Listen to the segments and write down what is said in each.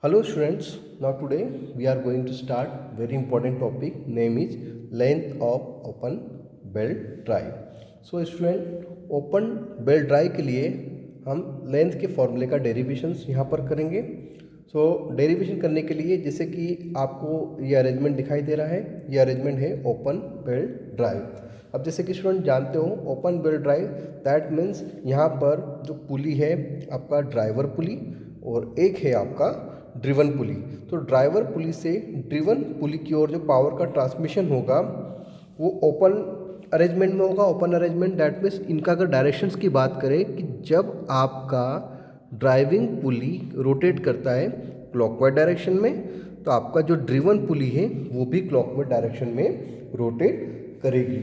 Hello students, now today we are going to start very important topic, name is length of open belt drive. So student, open belt drive के लिए हम length के फॉर्मूले का derivations यहाँ पर करेंगे. सो डेरिवेशन करने के लिए जैसे कि आपको ये अरेंजमेंट दिखाई दे रहा है, ये अरेंजमेंट है ओपन बेल्ट ड्राइव. अब जैसे कि स्टूडेंट जानते हो open belt drive that means यहाँ पर जो पुली है आपका ड्राइवर पुली और एक है आपका ड्रिवन पुली. तो ड्राइवर पुली से ड्रिवन पुली की ओर जो पावर का ट्रांसमिशन होगा वो ओपन अरेंजमेंट में होगा. ओपन अरेंजमेंट दैट मीन्स इनका अगर डायरेक्शंस की बात करें कि जब आपका ड्राइविंग पुली रोटेट करता है क्लॉकवाइज डायरेक्शन में तो आपका जो ड्रिवन पुली है वो भी क्लॉकवाइज डायरेक्शन में रोटेट करेगी.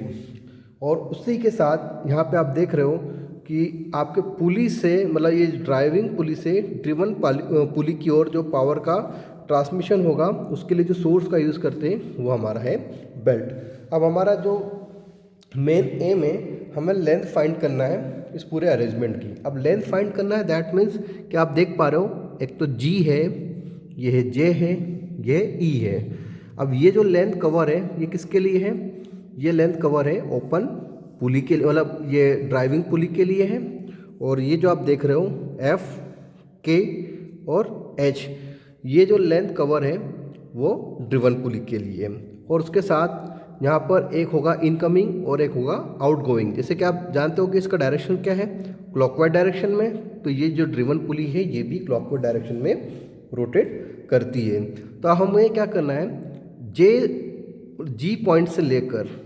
और उसी के साथ यहाँ पे आप देख रहे हो कि आपके पुली से मतलब ये ड्राइविंग पुली से ड्रिवन पुली की ओर जो पावर का ट्रांसमिशन होगा उसके लिए जो सोर्स का यूज़ करते हैं वो हमारा है बेल्ट. अब हमारा जो मेन एम है हमें लेंथ फाइंड करना है इस पूरे अरेंजमेंट की. अब लेंथ फाइंड करना है दैट मीन्स कि आप देख पा रहे हो एक तो G है, ये है J है, ये E है. अब ये जो लेंथ कवर है ये किसके लिए है? ये लेंथ कवर है ओपन पुली के लिए, मतलब ये ड्राइविंग पुली के लिए है. और ये जो आप देख रहे हो F, K और H ये जो लेंथ कवर है वो ड्रिवन पुली के लिए है. और उसके साथ यहाँ पर एक होगा इनकमिंग और एक होगा आउटगोइंग. जैसे कि आप जानते हो कि इसका डायरेक्शन क्या है क्लॉकवाइज डायरेक्शन में, तो ये जो ड्रिवन पुली है ये भी क्लॉकवाइज डायरेक्शन में रोटेट करती है. तो हमें क्या करना है G पॉइंट से लेकर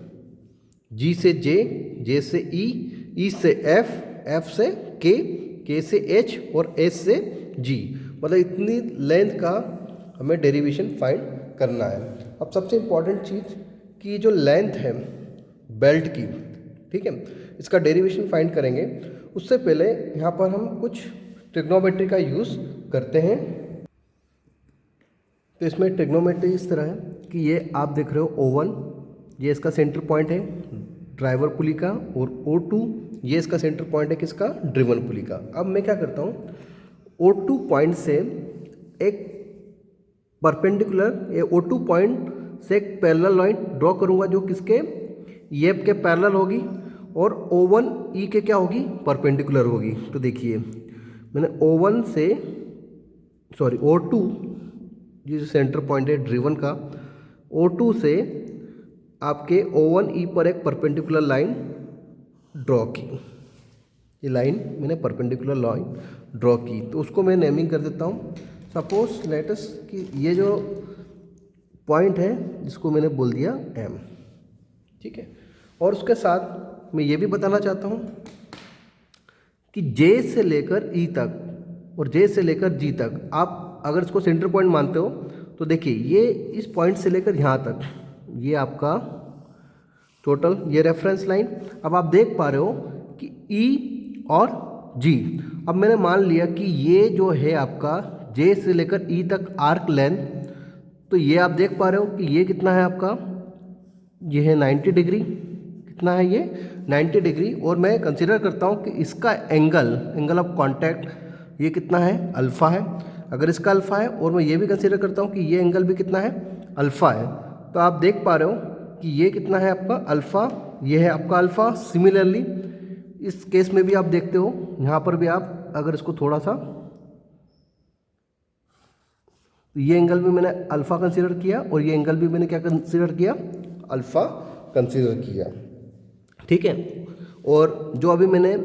G से J से E से F से K से H और S से G, मतलब इतनी लेंथ का हमें डेरिवेशन फाइंड करना है. अब सबसे इम्पॉर्टेंट चीज़ कि जो लेंथ है बेल्ट की, ठीक है, इसका डेरिवेशन फाइंड करेंगे उससे पहले यहाँ पर हम कुछ ट्रिग्नोमेट्री का यूज़ करते हैं. तो इसमें ट्रिग्नोमेट्री इस तरह है कि ये आप देख रहे हो O1 ये इसका सेंटर पॉइंट है ड्राइवर पुली का और O2 ये इसका सेंटर पॉइंट है किसका? ड्रिवन पुली का. अब मैं क्या करता हूँ O2 पॉइंट से एक परपेंडिकुलर O2 पॉइंट से एक पैरेलल लाइन ड्रॉ करूँगा जो किसके ये के पैरेलल होगी और O1 E के क्या होगी? परपेंडिकुलर होगी. तो देखिए मैंने O1 से O2 ये जो सेंटर पॉइंट है ड्रिवन का O2 से आपके O1 E पर एक परपेंडिकुलर लाइन ड्रॉ की. ये लाइन मैंने परपेंडिकुलर लाइन ड्रॉ की तो उसको मैं नेमिंग कर देता हूँ. सपोज लेटस कि ये जो पॉइंट है जिसको मैंने बोल दिया M, ठीक है. और उसके साथ मैं ये भी बताना चाहता हूँ कि J से लेकर E तक और J से लेकर G तक आप अगर इसको सेंटर पॉइंट मानते हो तो देखिए ये इस पॉइंट से लेकर यहाँ तक ये आपका टोटल ये रेफरेंस लाइन. अब आप देख पा रहे हो कि E और G, अब मैंने मान लिया कि ये जो है आपका J से लेकर E तक आर्क लेंथ, तो ये आप देख पा रहे हो कि ये कितना है आपका, ये है 90 डिग्री. कितना है ये? 90 डिग्री. और मैं कंसिडर करता हूँ कि इसका एंगल ऑफ कांटेक्ट ये कितना है? अल्फ़ा है. अगर इसका अल्फ़ा है और मैं ये भी कंसिडर करता हूँ कि ये एंगल भी कितना है? अल्फ़ा है. तो आप देख पा रहे हो कि ये कितना है आपका? अल्फ़ा. ये है आपका अल्फ़ा. सिमिलरली इस केस में भी आप देखते हो यहाँ पर भी आप अगर इसको थोड़ा सा तो ये एंगल भी मैंने अल्फ़ा कंसीडर किया और ये एंगल भी मैंने क्या कंसीडर किया? अल्फ़ा कंसीडर किया, ठीक है. और जो अभी मैंने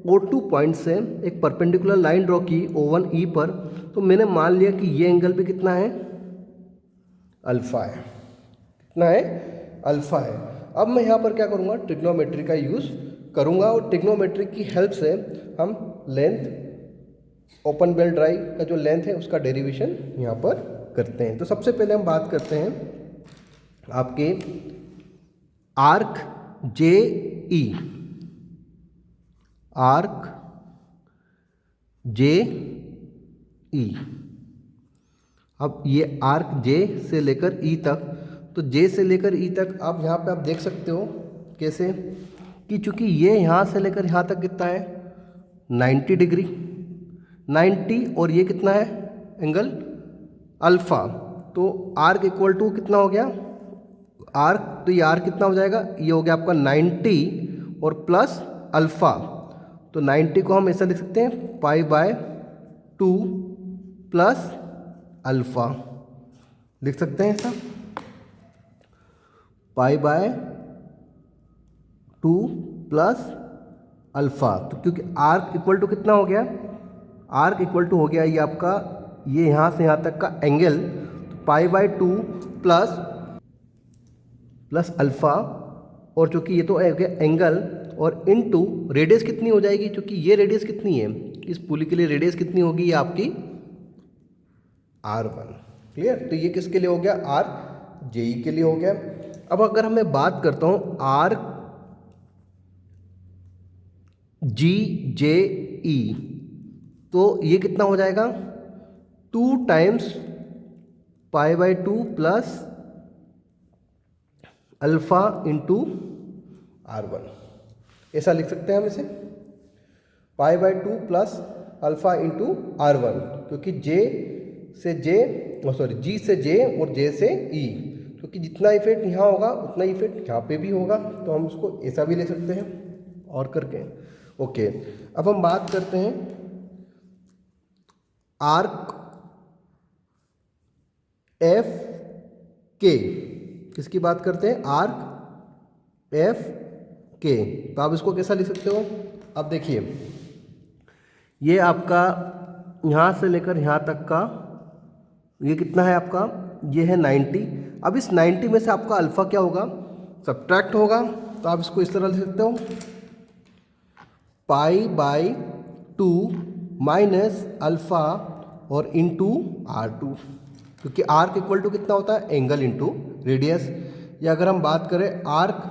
O2 पॉइंट से एक परपेंडिकुलर लाइन ड्रॉ की O1 E पर, तो मैंने मान लिया कि ये एंगल भी कितना है? अल्फ़ा है. कितना है? अल्फ़ा है. अब मैं यहाँ पर क्या करूँगा? ट्रिग्नोमेट्री का यूज़ करूँगा और ट्रिग्नोमेट्री की हेल्प से हम लेंथ ओपन बेल्ट ड्राइव का जो लेंथ है उसका डेरिवेशन यहाँ पर करते हैं. तो सबसे पहले हम बात करते हैं आपके आर्क JE, आर्क JE. अब ये आर्क J से लेकर E तक, तो J से लेकर E तक आप यहाँ पे आप देख सकते हो कैसे कि चूँकि ये यहाँ से लेकर यहाँ तक कितना है? 90 डिग्री. 90 और ये कितना है एंगल अल्फ़ा, तो आर्क इक्वल टू कितना हो गया आर्क, तो ये आर्क कितना हो जाएगा, ये हो गया आपका 90 और प्लस अल्फ़ा, तो 90 को हम ऐसा लिख सकते हैं π/2 प्लस अल्फ़ा, लिख सकते हैं ऐसा π/2 प्लस अल्फ़ा। तो क्योंकि आर्क इक्वल टू कितना हो गया, आर्क इक्वल टू हो गया ये आपका, ये यहाँ से यहाँ तक का एंगल, तो π/2 प्लस अल्फ़ा, और चूँकि ये तो हो गया एंगल, और इनटू रेडियस कितनी हो जाएगी, क्योंकि ये रेडियस कितनी है इस पुली के लिए, रेडियस कितनी होगी, ये आपकी R1। क्लियर, तो ये किसके लिए हो गया, आर जेई के लिए हो गया। अब अगर मैं बात करता हूँ आर जी जे ई, तो ये कितना हो जाएगा 2 times π/2 plus alpha into R1, ऐसा लिख सकते हैं हम इसे π/2 प्लस अल्फ़ा इंटू R1, क्योंकि J से J, सॉरी G से J और J से E, क्योंकि जितना इफेक्ट यहाँ होगा उतना इफेक्ट यहाँ पे भी होगा, तो हम उसको ऐसा भी ले सकते हैं और करके। ओके, अब हम बात करते हैं आर्क एफ के, किसकी बात करते हैं, आर्क एफ के, तो आप इसको कैसा लिख सकते हो, अब देखिए ये आपका यहाँ से लेकर यहाँ तक का ये कितना है आपका, ये है 90। अब इस 90 में से आपका अल्फ़ा क्या होगा, सब्ट्रैक्ट होगा, तो आप इसको इस तरह लिख सकते हो π/2 माइनस अल्फ़ा और इंटू R2, क्योंकि आर्क इक्वल टू कितना होता है, एंगल इंटू रेडियस। या अगर हम बात करें आर्क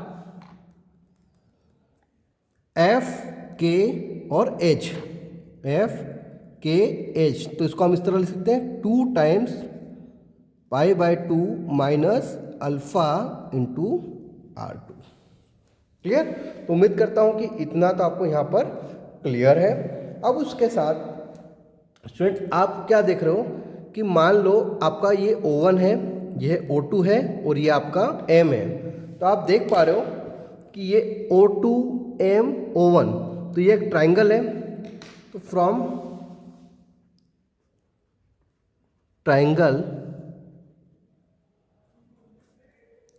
एफ के और एच, एफ के एच, तो इसको हम इस तरह लिख सकते हैं 2 times π/2 minus alpha into R2। Clear, तो उम्मीद करता हूं कि इतना तो आपको यहाँ पर क्लियर है। अब उसके साथ स्टूडेंट आप क्या देख रहे हो कि मान लो आपका ये O1 है, ये O2 है और ये आपका M है, तो आप देख पा रहे हो कि ये O2 M O1, तो ये एक ट्राइंगल है, तो फ्रॉम ट्राइंगल,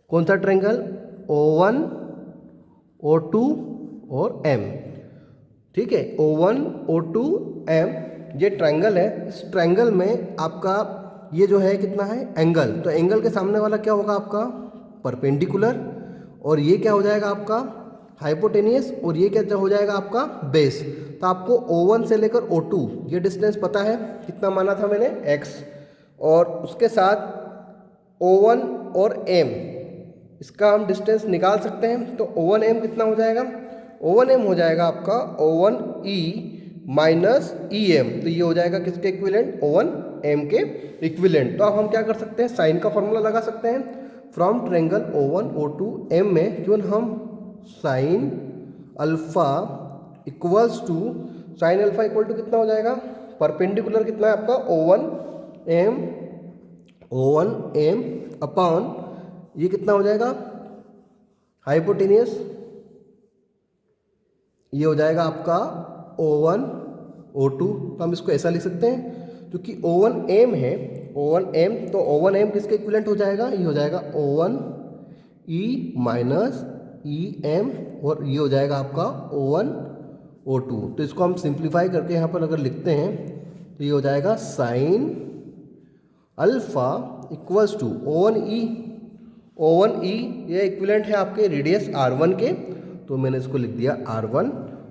कौन सा ट्राइंगल, O1 O2 और M, ठीक है, O1 O2 M, ये ट्राइंगल है। इस ट्राइंगल में आपका ये जो है कितना है, एंगल, तो एंगल के सामने वाला क्या होगा आपका, परपेंडिकुलर, और ये क्या हो जाएगा आपका हाइपोटेनियस, और ये क्या हो जाएगा आपका बेस। तो आपको O1 से लेकर O2 ये डिस्टेंस पता है, कितना माना था मैंने x, और उसके साथ O1 और M इसका हम डिस्टेंस निकाल सकते हैं, तो O1M कितना हो जाएगा, O1M हो जाएगा आपका O1E माइनस EM, तो ये हो जाएगा किसके इक्विवेलेंट, O1M के इक्विवेलेंट। तो अब हम क्या कर सकते हैं, साइन का फॉर्मूला लगा सकते हैं, from triangle O1 O2 M में क्यों हम sine alpha equals to, sine alpha equal to कितना हो जाएगा, परपेंडिकुलर कितना है आपका O1M अपॉन ये कितना हो जाएगा हाइपोटेनियस, ये हो जाएगा आपका O1 O2, तो हम इसको ऐसा लिख सकते हैं क्योंकि O1M है, O1M, तो O1M किसके इक्विवेलेंट हो जाएगा, ये हो जाएगा O1E माइनस EM, और ये हो जाएगा आपका O1 O2। तो इसको हम सिंप्लीफाई करके यहाँ पर अगर लिखते हैं तो ये हो जाएगा sign alpha equals to O1E, ये इक्विवेलेंट है आपके रेडियस R1 के, तो मैंने इसको लिख दिया R1,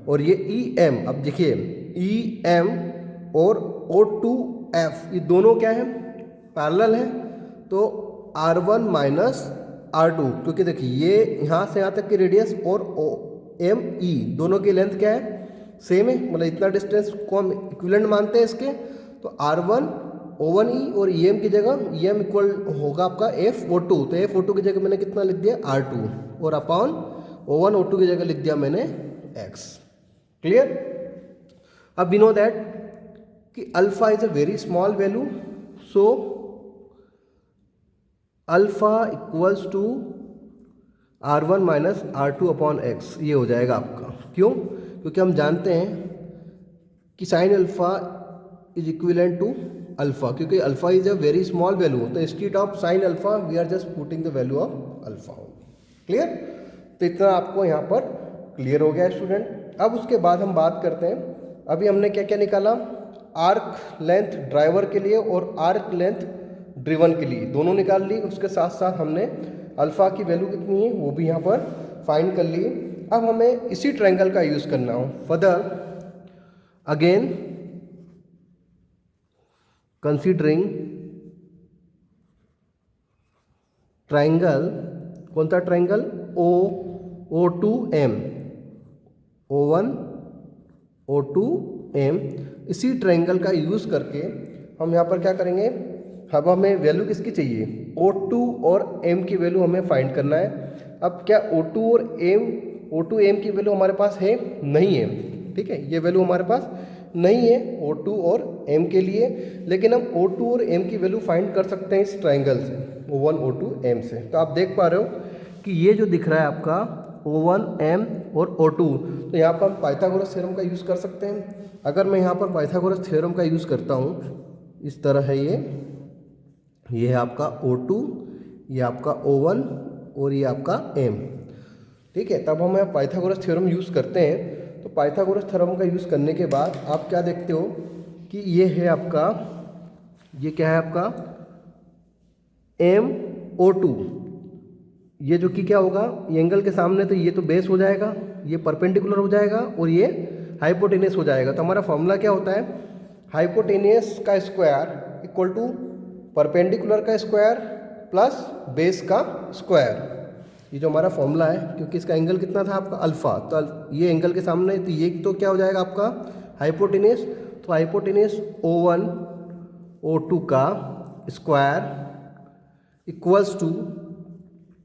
और ये EM, अब देखिए EM और O2F ये दोनों क्या है, पैरेलल है, तो R1 माइनस R2, क्योंकि देखिए ये यहाँ से यहाँ तक की रेडियस और OME दोनों की लेंथ क्या है, सेम है, मतलब इतना डिस्टेंस को हम इक्विवेलेंट मानते हैं इसके, तो R1 O1E और EM की जगह EM इक्वल होगा आपका FO2, तो FO2 की जगह मैंने कितना लिख दिया R2, और अपॉन O1 O2 की जगह लिख दिया मैंने X। क्लियर, अब वी नो दैट कि alpha is a very small value, so alpha equals to R1 minus R2 upon x, ये हो जाएगा आपका। क्यों? क्योंकि हम जानते हैं कि sine alpha is equivalent to alpha, क्योंकि alpha is a very small value, तो instead of sine alpha we are just putting the value of alpha. Clear? तो इतना आपको यहाँ पर क्लियर हो गया स्टूडेंट। अब उसके बाद हम बात करते हैं, अभी हमने क्या क्या निकाला, आर्क लेंथ ड्राइवर के लिए और आर्क लेंथ ड्रिवन के लिए, दोनों निकाल ली। उसके साथ साथ हमने अल्फ़ा की वैल्यू कितनी है वो भी यहाँ पर फाइंड कर ली। अब हमें इसी ट्रायंगल का यूज़ करना हो। फर्दर अगेन कंसीडरिंग ट्रायंगल, कौन सा ट्रायंगल, O2M, O1 O2M, इसी ट्रायंगल का यूज़ करके हम यहाँ पर क्या करेंगे, अब हमें वैल्यू किसकी चाहिए, O2 और M की वैल्यू हमें फाइंड करना है। अब क्या O2 और O2M की वैल्यू हमारे पास है, नहीं है, ठीक है, ये वैल्यू हमारे पास नहीं है O2 और M के लिए, लेकिन हम O2 और M की वैल्यू फाइंड कर सकते हैं इस ट्रायंगल से, O1 O2 M से। तो आप देख पा रहे हो कि ये जो दिख रहा है आपका O1 M और O2, तो यहाँ पर हम पाइथागोरस थ्योरम का यूज़ कर सकते हैं। अगर मैं यहाँ पर पाइथागोरस थ्योरम का यूज़ करता हूँ, इस तरह है ये है आपका O2, ये आपका O1 और ये आपका M, ठीक है। तब हम पाइथागोरस थ्योरम यूज़ करते हैं। तो पाइथागोरस थ्योरम का यूज़ करने के बाद आप क्या देखते हो कि ये है आपका, ये क्या है आपका MO2, ये जो कि क्या होगा, ये एंगल के सामने, तो ये तो बेस हो जाएगा, ये परपेंडिकुलर हो जाएगा और ये हाइपोटेनियस हो जाएगा। तो हमारा फॉर्मूला क्या होता है, हाइपोटेनियस का स्क्वायर इक्वल टू परपेंडिकुलर का स्क्वायर प्लस बेस का स्क्वायर। ये जो हमारा फॉर्मूला है, क्योंकि इसका एंगल कितना था आपका अल्फ़ा, तो ये एंगल के सामने, तो ये तो क्या हो जाएगा आपका हाइपोटेनियस, तो हाइपोटेनियस O1 O2 का स्क्वायर इक्वल्स टू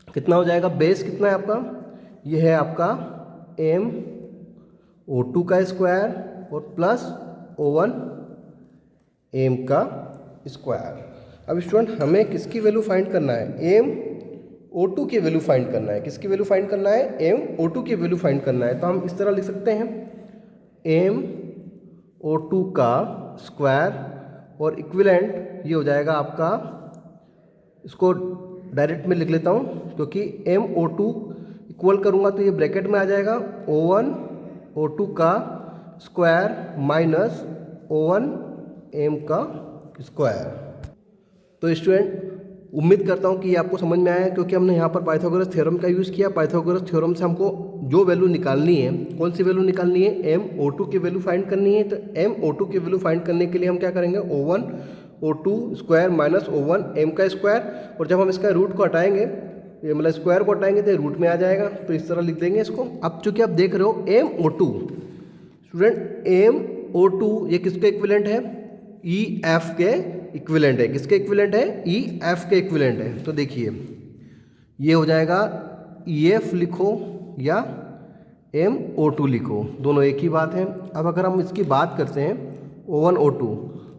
कितना हो जाएगा, बेस कितना है आपका, ये है आपका MO2 का स्क्वायर और प्लस O1 M का स्क्वायर। अब स्टूडेंट हमें किसकी वैल्यू फाइंड करना है, MO2 की वैल्यू फाइंड करना है। किसकी वैल्यू फाइंड करना है, MO2 की वैल्यू फाइंड करना है। तो हम इस तरह लिख सकते हैं MO2 का स्क्वायर और इक्विवेलेंट ये हो जाएगा आपका, इसको डायरेक्ट में लिख लेता हूँ, क्योंकि MO2 इक्वल करूँगा तो ये ब्रैकेट में आ जाएगा O1 O2 का स्क्वायर माइनस O1 M का स्क्वायर। तो स्टूडेंट उम्मीद करता हूँ कि ये आपको समझ में आया है, क्योंकि हमने यहाँ पर पाइथागोरस थ्योरम का यूज़ किया। पाइथागोरस थ्योरम से हमको जो वैल्यू निकालनी है, कौन सी वैल्यू निकालनी है, MO2 की वैल्यू फाइंड करनी है। तो MO2 की वैल्यू फाइंड करने के लिए हम क्या करेंगे, O1 O2 square minus O1 M का स्क्वायर, और जब हम इसका रूट को हटाएंगे, ये मतलब स्क्वायर को हटाएंगे तो रूट में आ जाएगा, तो इस तरह लिख देंगे इसको। अब चूंकि आप देख रहे हो MO2, स्टूडेंट MO2 ये किसके इक्विवेलेंट है, EF के इक्विवेलेंट है। किसके इक्विवेलेंट है, EF के इक्विवेलेंट है। तो देखिए ये हो जाएगा EF लिखो या MO2 लिखो, दोनों एक ही बात है। अब अगर हम इसकी बात करते हैं O1 O2,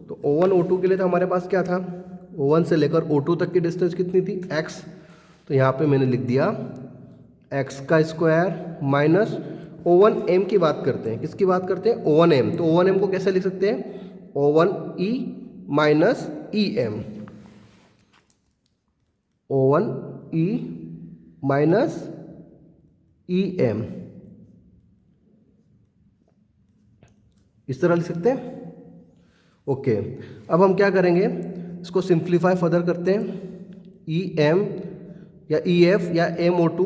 तो O1 O2 के लिए तो हमारे पास क्या था, O1 से लेकर O2 तक की डिस्टेंस कितनी थी, x। तो यहाँ पे मैंने लिख दिया x का स्क्वायर माइनस O1 M की बात करते हैं। किसकी बात करते हैं, O1 M। तो O1 M को कैसे लिख सकते हैं, O1 E minus EM, O1 E minus EM, इस तरह लिख सकते हैं। ओके, अब हम क्या करेंगे, इसको सिंप्लीफाई फर्दर करते हैं, EM या EF या MO2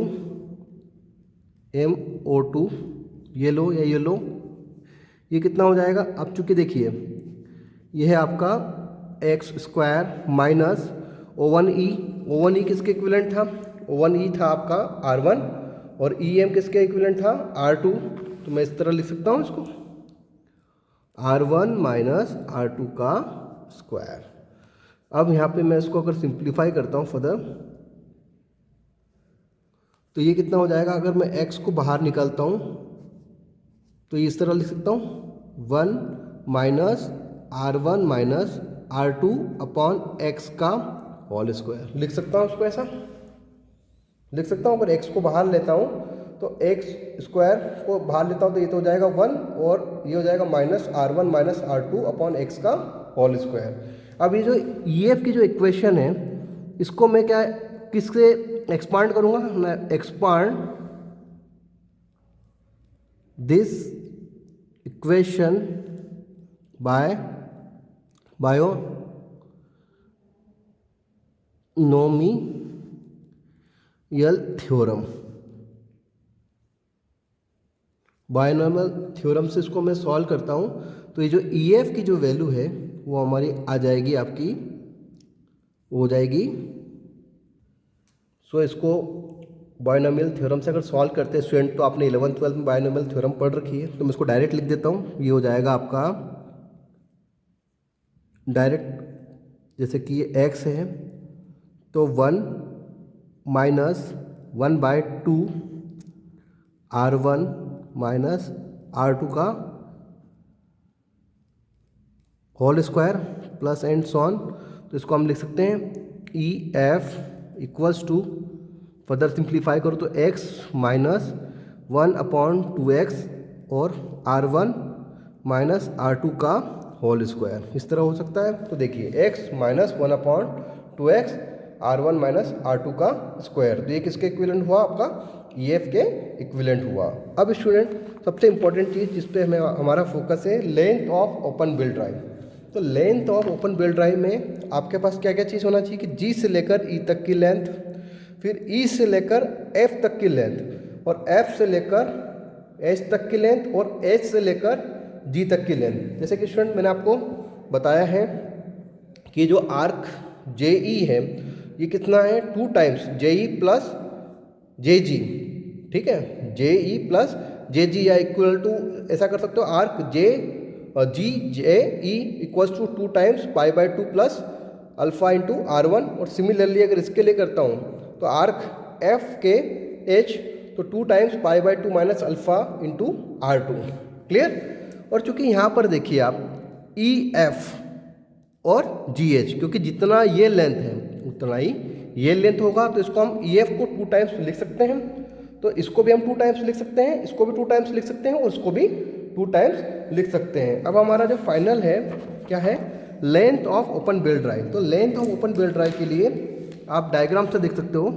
ये लो या ये लो, ये कितना हो जाएगा। अब चूंकि देखिए ये है आपका एक्स स्क्वायर माइनस O1E किसके इक्विवेलेंट था, O1E था आपका R1 और EM किसके इक्विवेलेंट था, R2। तो मैं इस तरह लिख सकता हूँ इसको, R1 माइनस R2 का स्क्वायर। अब यहाँ पे मैं इसको अगर सिंप्लीफाई करता हूँ फर्दर, तो ये कितना हो जाएगा, अगर मैं x को बाहर निकालता हूँ तो ये इस तरह लिख सकता हूँ 1 minus R1 minus R2 upon x का होल स्क्वायर। लिख सकता हूँ उसको, ऐसा लिख सकता हूँ। अगर एक्स को बाहर लेता हूँ तो एक्स स्क्वायर को बाहर लेता हूँ तो ये तो हो जाएगा 1 और ये हो जाएगा -r1 -r2 अपॉन एक्स का होल स्क्वायर। अब ये जो EF की जो इक्वेशन है इसको मैं क्या किससे एक्सपांड करूँगा, मैं expand this equation by binomial theorem. Binomial theorem से इसको मैं सॉल्व करता हूँ तो ये जो EF की जो वैल्यू है वो हमारी आ जाएगी, आपकी हो जाएगी। सो इसको बायोनोमियल थ्योरम से अगर सॉल्व करते हैं स्टूडेंट, तो आपने 11th-12th में बायोनोमियल थ्योरम पढ़ रखी है, तो मैं इसको डायरेक्ट लिख देता हूँ। ये हो जाएगा आपका डायरेक्ट, जैसे कि ये x है तो 1 - 1/2 r1 -r2 का होल स्क्वायर प्लस एंड सॉन। तो इसको हम लिख सकते हैं EF equals to, further simplify करो तो x - 1/2x और r1 -r2 का होल स्क्वायर, इस तरह हो सकता है। तो देखिए x - 1/2x r1 -r2 का स्क्वायर, तो ये किसके इक्विवेलेंट हुआ, आपका EF के इक्विवेलेंट हुआ। अब स्टूडेंट सबसे इंपॉर्टेंट चीज़ जिस पे हमें हमारा फोकस है, length of open belt drive. तो length of open belt drive में आपके पास क्या क्या चीज़ होना चाहिए कि G से लेकर E तक की लेंथ, फिर E से लेकर F तक की लेंथ, और F से लेकर H तक की लेंथ, और H से लेकर G तक की लेंथ। जैसे कि स्टूडेंट मैंने आपको बताया है कि जो आर्क JE है ये कितना है, 2 टाइम्स JE प्लस JG, ठीक है, JE प्लस JG या इक्वल टू, ऐसा कर सकते हो arc GJE equals to 2 times π/2 plus alpha into r1। और सिमिलरली अगर इसके लिए करता हूँ तो आर्क FKH तो 2 times π/2 minus alpha into r2। Clear. और चूंकि यहाँ पर देखिए आप EF और GH, क्योंकि जितना ये लेंथ है उतना ही ये लेंथ होगा, तो इसको हम EF को 2 टाइम्स लिख सकते हैं, तो इसको भी हम 2 टाइम्स लिख सकते हैं, इसको भी 2 टाइम्स लिख सकते हैं, और इसको भी 2 टाइम्स लिख सकते हैं। अब हमारा जो फाइनल है क्या है, length of open belt drive. तो length of open belt drive के लिए आप डायग्राम से देख सकते हो,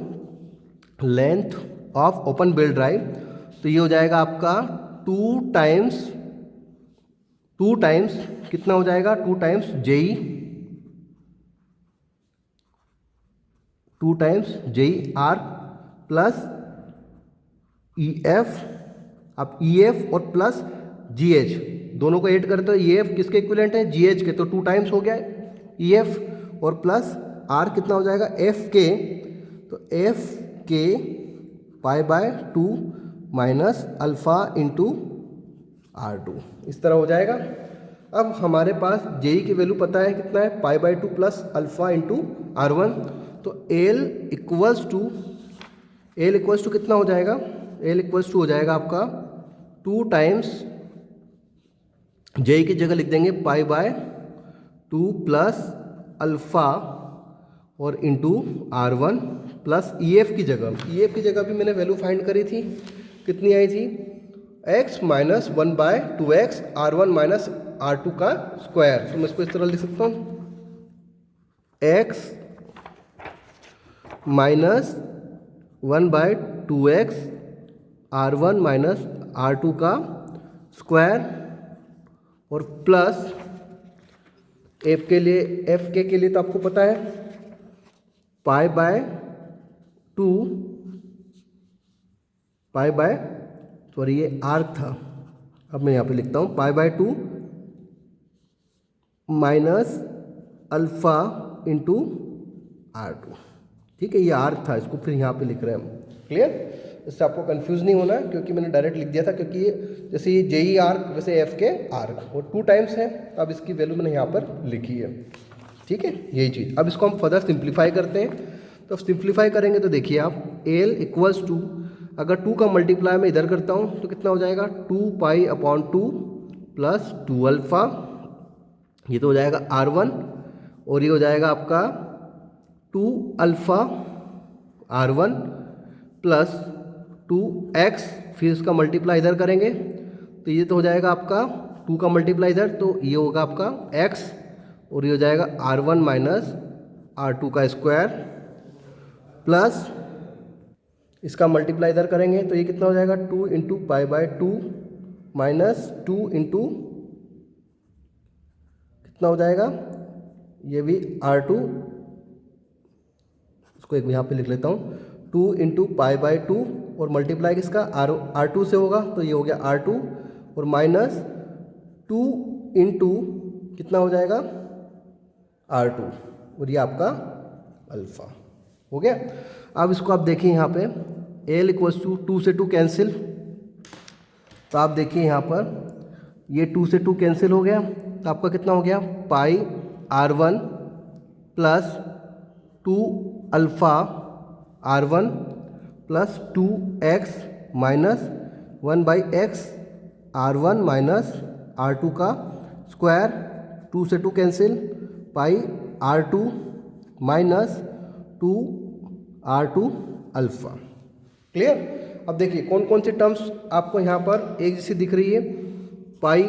length of open belt drive, तो ये हो जाएगा आपका 2 टाइम्स कितना हो जाएगा, 2 times JE, 2 times JE arc plus EF, आप EF और प्लस GH दोनों को ऐड करते हो, EF किसके इक्विवेलेंट है, GH के, तो 2 टाइम्स हो गया EF, और प्लस R कितना हो जाएगा FK, तो FK π/2 minus alpha into R2, इस तरह हो जाएगा। अब हमारे पास JE की वैल्यू पता है कितना है, π/2 प्लस अल्फा इंटू R1, तो L इक्वल्स टू कितना हो जाएगा, L इक्वल्स टू हो जाएगा आपका 2 टाइम्स, JE की जगह लिख देंगे π/2 प्लस अल्फा और इंटू R1 प्लस EF की जगह भी मैंने वैल्यू फाइंड करी थी, कितनी आई थी, x - 1/2x r1 minus r2 का स्क्वायर। तो मैं इसको इस तरह लिख सकता हूँ, x - 1/2x r1 minus r2 का स्क्वायर, और प्लस f के लिए तो आपको पता है ये आर्क था, अब मैं यहाँ पे लिखता हूँ π/2 माइनस अल्फा इंटू R2, ठीक है, ये आर्क था, इसको फिर यहाँ पे लिख रहे हैं हम। क्लियर, इससे आपको कंफ्यूज नहीं होना, क्योंकि मैंने डायरेक्ट लिख दिया था, क्योंकि ये जैसे ये JE आर्क वैसे FK आर्क, और 2 टाइम्स है, अब इसकी वैल्यू मैंने यहाँ पर लिखी है, ठीक है, यही चीज़। अब इसको हम फर्दर सिंप्लीफाई करते हैं, तो सिंप्लीफाई करेंगे तो देखिए आप L इक्वल्स टू, अगर 2 का मल्टीप्लाई मैं इधर करता हूँ तो कितना हो जाएगा, 2π/2 प्लस 2 अल्फ़ा, ये तो हो जाएगा R1, और ये हो जाएगा आपका 2 अल्फ़ा R1 प्लस 2x, फिर इसका मल्टीप्लाई इधर करेंगे तो ये तो हो जाएगा आपका 2 का मल्टीप्लाई इधर, तो ये होगा आपका x और ये हो जाएगा R1 माइनस R2 का स्क्वायर प्लस इसका मल्टीप्लाई इधर करेंगे तो ये कितना हो जाएगा 2 into pi by 2 minus 2 into कितना हो जाएगा, ये भी R2, इसको एक यहाँ पे लिख लेता हूँ, 2 इंटू पाई बाय 2 और मल्टीप्लाई किसका R2 से होगा तो ये हो गया R2 और माइनस 2 इंटू कितना हो जाएगा R2 और ये आपका अल्फ़ा हो गया। अब इसको आप देखिए यहाँ पे L इक्वल्स टू 2 से 2 कैंसिल, तो आप देखिए यहाँ पर ये 2 से 2 कैंसिल हो गया तो आपका कितना हो गया पाई R1 plus 2 alpha R1 plus 2x minus 1 by x R1 minus R2 का स्क्वायर, 2 से 2 कैंसिल, पाई R2 minus 2 R2 alpha. Clear. अब देखिए कौन कौन सी टर्म्स आपको यहाँ पर एक जैसी दिख रही है, पाई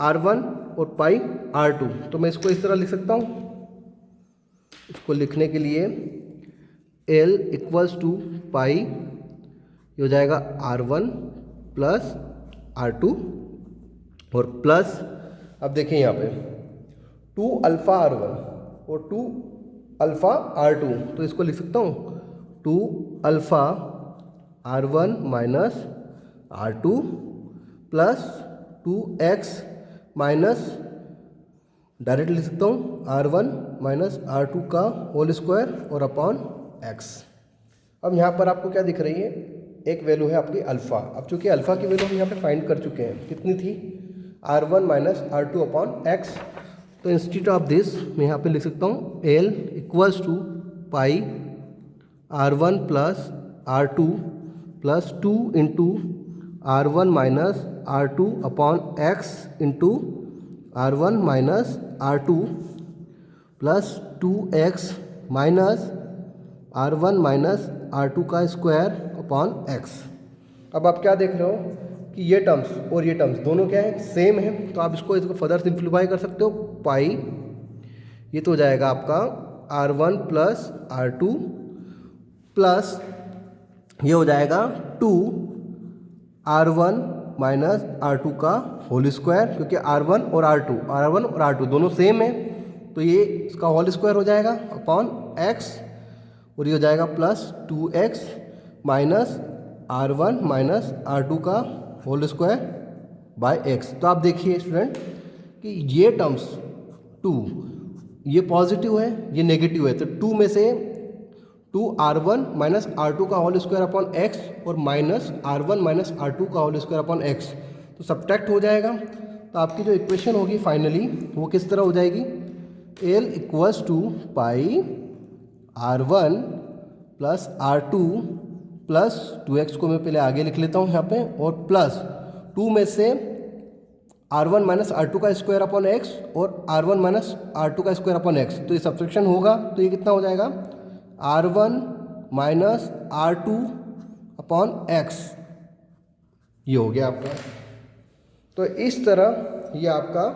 R1 और पाई R2, तो मैं इसको इस तरह लिख सकता हूँ। इसको लिखने के लिए L इक्वल्स टू पाई, ये हो जाएगा R1 प्लस R2 और प्लस, अब देखिए यहाँ पे 2 अल्फ़ा R1 और 2 अल्फ़ा R2, तो इसको लिख सकता हूँ 2 alpha R1 minus R2 plus 2x minus, direct लिख सकता हूँ R1 माइनस R2 का होल स्क्वायर और अपॉन x। अब यहाँ पर आपको क्या दिख रही है, एक वैल्यू है आपकी अल्फ़ा। अब चूंकि अल्फ़ा की वैल्यू हम यहाँ पे फाइंड कर चुके हैं, कितनी थी R1 minus R2 upon x, तो इंस्टीट्यूट ऑफ दिस मैं यहाँ पे लिख सकता हूँ L equals to pi R1 plus R2 plus 2 into R1 minus R2 upon x into R1 minus R2 plus 2x minus R1 minus R2 का square upon x। अब आप क्या देख रहे हो कि ये टर्म्स और ये टर्म्स दोनों क्या है, सेम है, तो आप इसको फर्दर सिंप्लीफाई कर सकते हो। पाई ये तो हो जाएगा आपका R1 प्लस R2 प्लस ये हो जाएगा 2 R1 माइनस R2 का होल स्क्वायर, क्योंकि R1 और R2 दोनों सेम है, तो ये इसका होल स्क्वायर हो जाएगा अपॉन x और ये हो जाएगा plus 2x minus R1 minus R2 का होल स्क्वायर बाय x। तो आप देखिए स्टूडेंट कि ये टर्म्स 2, ये पॉजिटिव है ये नेगेटिव है, तो 2 में से 2 R1 माइनस R2 का होल स्क्वायर अपॉन x और माइनस R1 माइनस R2 का होल स्क्वायर अपॉन x, तो सब्ट्रैक्ट हो जाएगा। तो आपकी जो इक्वेशन होगी फाइनली वो किस तरह हो जाएगी, L equals to pi R1 plus R2 plus 2x को मैं पहले आगे लिख लेता हूँ यहाँ पे, और प्लस 2 में से R1 माइनस R2 का स्क्वायर अपॉन x और R1 माइनस R2 का स्क्वायर अपॉन x, तो ये सब्ट्रैक्शन होगा तो ये कितना हो जाएगा R1 minus R2 upon x, ये हो गया आपका। तो इस तरह ये आपका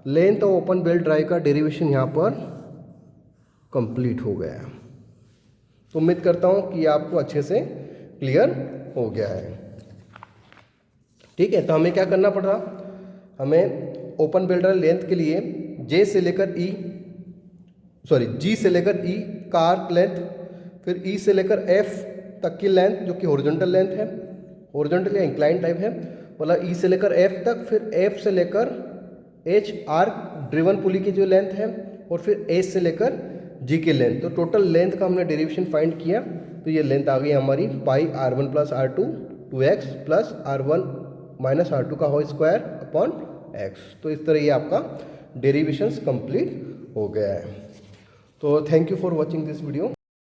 length of open belt drive का डेरिवेशन यहाँ पर कंप्लीट हो गया है। तो उम्मीद करता हूँ कि आपको अच्छे से क्लियर हो गया है। ठीक है, तो हमें क्या करना पड़ रहा, हमें ओपन बेल्ट ड्राइव लेंथ के लिए G से लेकर E का आर्क लेंथ, फिर E से लेकर F तक की लेंथ जो कि हॉरिजॉन्टल लेंथ है, हॉरिजॉन्टल या इंक्लाइन टाइप है, मतलब E से लेकर F तक, फिर F से लेकर H आर्क ड्रिवन पुली की जो लेंथ है, और फिर H से लेकर G की लेंथ। तो टोटल लेंथ का हमने डेरिवेशन फाइंड किया, तो ये लेंथ आ गई हमारी पाई R1 plus R2 2x plus R1 minus R2 का होल स्क्वायर अपॉन x। तो इस तरह ये आपका डेरिवेशंस कंप्लीट हो गया है। तो thank you for watching this video.